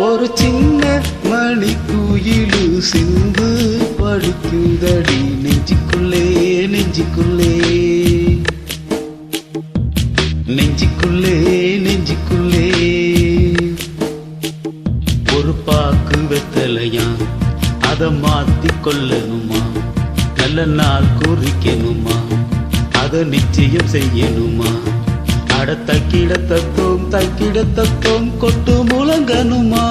ஒரு சின்ன மணி குயிலு சிந்து படுக்குதடி நெஞ்சுக்குள்ளே நெஞ்சுக்குள்ளே நெஞ்சுக்குள்ளே நெஞ்சுக்குள்ளே ஒரு பாக்கு வெத்தலையா அத மாத்தி கொள்ளணுமா நல்ல நாள் குறிக்கணுமா அத நிச்சயம் செய்யணுமா அட தக்கிட தத்தோம் கொட்டு முழங்கணுமா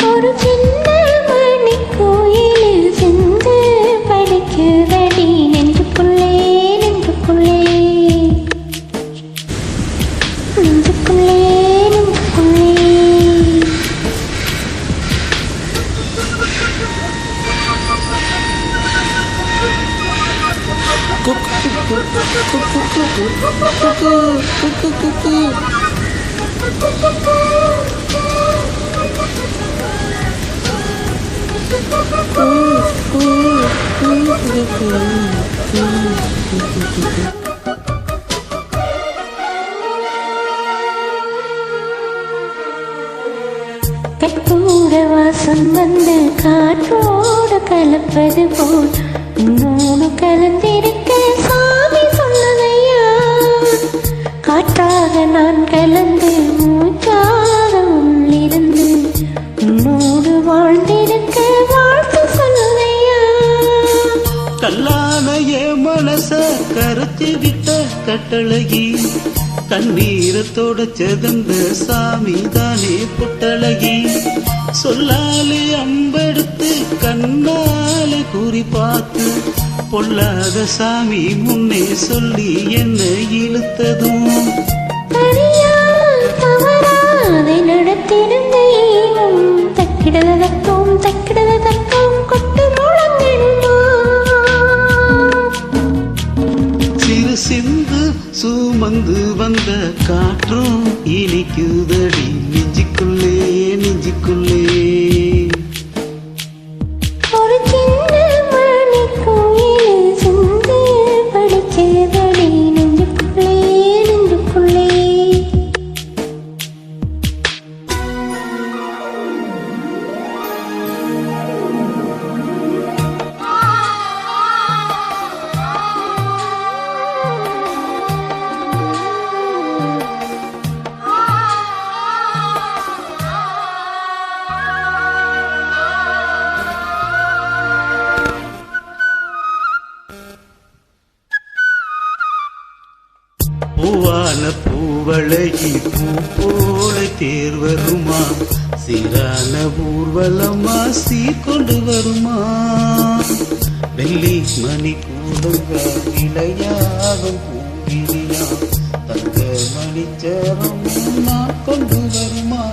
ஒரு சின்ன மணி கோயிலில் சென்று படிக்குதடி நெஞ்சுக்குள்ளே நெஞ்சுக்குள்ளே நெஞ்சுக்குள்ளே நெஞ்சுக்குள்ளே கற்பூர வாசம் வந்து காற்றோடு கலப்பது போல் உன்னோடு கலந்திருக்க சாமி சொன்னதையா காற்றாக நான் கலந்து மூச்சாக உள்ளிருந்து உன்னோடு வாழ்ந்திருக்க வாழ்த்து சொல்லுதையா கல்லான என் மனச கருத்தி விட்ட கட்டழகி கண்ணீரத்தோட செதந்த சாமி தானே புட்டழகி சொல்லாலே அம்பெடுத்து கண்ணாலே கூறி பார்த்து பொல்லாத சாமி முன்னே சொல்லி என்ன இழுத்ததும் அதை நடத்திடும் தெய்வம் தக்கிடதற்கும் கொட்டு முழங்கணுமா சிறு சிந்து சுமந்து வந்த காற்றும் இனிக்குதடி நெஞ்சுக்குள்ளே நெஞ்சுக்குள்ளே ஒரு சின்ன மணி கோயிலில் சென்று படிக்குதடி நெஞ்சுக்குள்ளே நெஞ்சுக்குள்ளே பூவான பூவழகி பூ போல தேர் வருமா சீரான ஊர்வலமா சீர்கொண்டு வருமா வெள்ளி மணி கூடுங்க இளையாகும் பூவினியா தங்க மணிச்சரம் நான் கொண்டு வருமா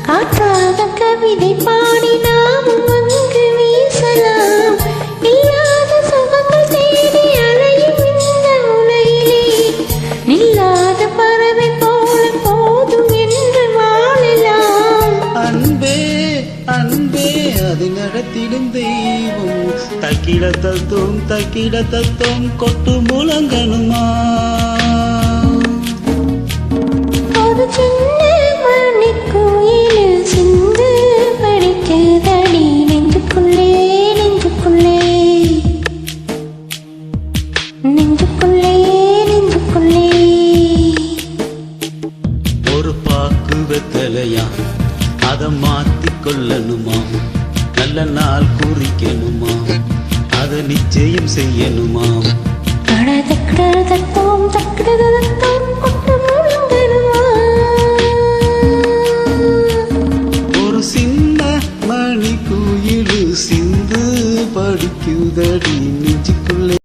காற்றாக கவிதை பாடி நாமும் அங்கு வீசலாம் இல்லாத சுகங்கள் தேடி அலையும் இந்த உலகிலே நில்லாத பறவை போல போதும் என்று வாழலாம் அன்பே அன்பே அது நடத்திடும் தெய்வம் தக்கிட தத்தோம் கொட்டு முழங்கணுமா ஒரு சின்ன மணி கோயிலில் சென்று படிக்குதடி நெஞ்சுக்குள்ளே நெஞ்சுக்குள்ளே நெஞ்சுக்குள்ளே நெஞ்சுக்குள்ளே ஒரு பாக்கு வெத்தலையா அத மாத்தி கொள்ளணுமா நல்ல நாள் குறிக்கணுமா அத நிச்சயம் செய்யணுமா தக்கிடதற்கும் கொட்டு முழங்கணுமா ஒரு சின்ன மணி குயிலு சிந்து படிக்குதடி